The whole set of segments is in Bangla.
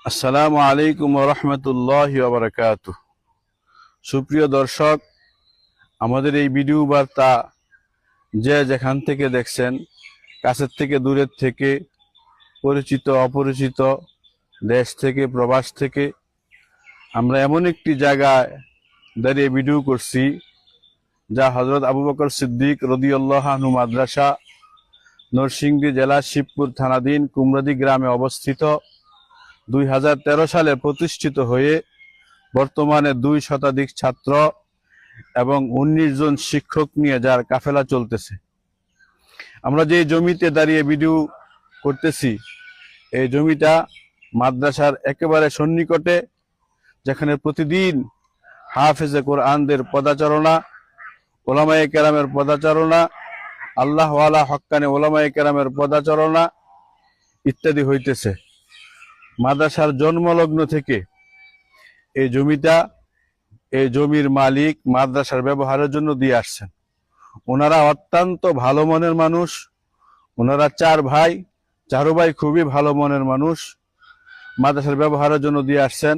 আসসালামু আলাইকুম ওয়া রাহমাতুল্লাহি ওয়া বারাকাতুহু। সুপ্রিয় দর্শক, আমাদের এই ভিডিও বার্তা যে যেখান থেকে দেখছেন, কাছের থেকে দূরের থেকে, পরিচিত অপরিচিত, দেশ থেকে প্রবাস থেকে, আমরা এমন একটি জায়গায় দাঁড়িয়ে ভিডিও করছি যা হযরত আবু বকর সিদ্দিক রাদিয়াল্লাহু আনহু মাদ্রাসা, নরসিংদী জেলা শিবপুর থানাধীন কুমরাদি গ্রামে অবস্থিত। 2013 সালে প্রতিষ্ঠিত হয়ে বর্তমানে 2 শতাধিক ছাত্র এবং 19 জন শিক্ষক নিয়ে যার কাফেলা চলতেছে। আমরা যে জমিতে দাঁড়িয়ে ভিডিও করতেছি, এই জমিটা মাদ্রাসার একেবারে সন্নিকটে, যেখানে প্রতিদিন হাফেজে কোরআনদের পদাচারণা, ওলামায়ে কেরামের পদাচারণা, আল্লাহওয়ালা হক্কানে ওলামায়ে কেরামের পদাচারণা ইত্যাদি হইতেছে। মাদ্রাসার জন্মলগ্ন থেকে এই জমির মালিক মাদ্রাসার ব্যবহারের জন্য দিয়ে আসছেন। ওনারা অত্যন্ত ভালো মনের মানুষ। ওনারা 4 ভাই, 4 ভাই খুবই ভালো মনের মানুষ। মাদ্রাসার ব্যবহারের জন্য দিয়ে আসছেন।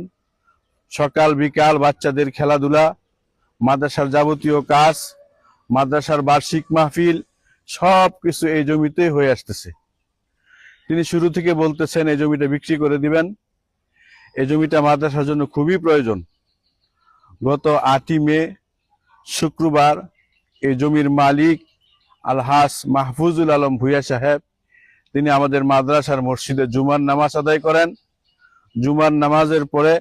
সকাল বিকাল বাচ্চাদের খেলাধুলা, মাদ্রাসার যাবতীয় কাজ, মাদ্রাসার বার্ষিক মাহফিল সব কিছু এই জমিতেই হয়ে আসতেছে। তিনি শুরু থেকে বলতেছেন এই জমিটা বিক্রি করে দিবেন। এই জমিটা মাদ্রাসার জন্য খুবই প্রয়োজন। গত 8ই মে শুক্রবার এই জমির মালিক আলহাস মাহফুজুল আলম ভুইয়া সাহেব, তিনি আমাদের মাদ্রাসার মসজিদে জুমার নামাজ আদায় করেন। জুমার নামাজের পরে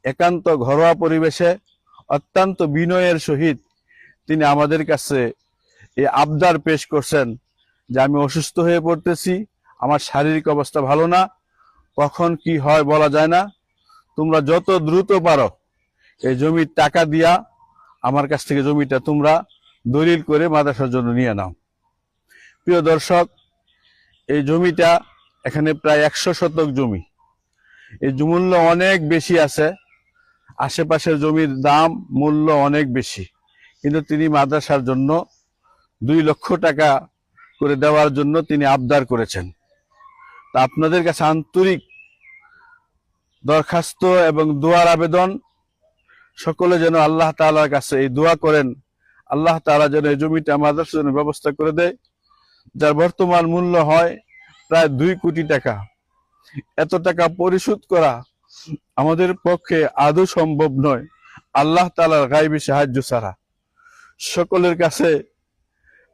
একান্ত ঘরোয়া পরিবেশে অত্যন্ত বিনয়ের সহিত তিনি আমাদের কাছে এই আবদার পেশ করছেন যে আমি অসুস্থ হয়ে পড়তেছি, আমার শারীরিক অবস্থা ভালো না, কখন কি হয় বলা যায় না, তোমরা যত দ্রুত পারো এই জমির টাকা দিয়া আমার কাছ থেকে জমিটা তোমরা দলিল করে মাদ্রাসার জন্য নিয়ে নাও। প্রিয় দর্শক, এই জমিটা এখানে প্রায় 100 শতক জমি। এই মূল্য অনেক বেশি আছে, আশেপাশের জমির দাম মূল্য অনেক বেশি, কিন্তু তিনি মাদ্রাসার জন্য 2 লক্ষ টাকা করে দেওয়ার জন্য তিনি আবদার করেছেন। তা আপনাদের কাছে আন্তরিক দরখাস্ত এবং দোয়ার আবেদন, সকলে যেন আল্লাহ তাআলার কাছে এই দোয়া করেন, আল্লাহ তাআলা যেন এই জমিটা মাদ্রাসার জন্য ব্যবস্থা করে দেয়, যার বর্তমান মূল্য হয় প্রায় 2 কোটি টাকা। এত টাকা পরিশোধ করা আমাদের পক্ষে আদৌ সম্ভব নয় আল্লাহ তাআলার গায়বী সাহায্য ছাড়া। সকলের কাছে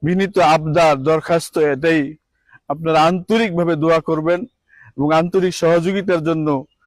বিনীত আবদার দরখাস্ত এটাই, আপনারা আন্তরিকভাবে দোয়া করবেন এবং আন্তরিক সহযোগিতার জন্য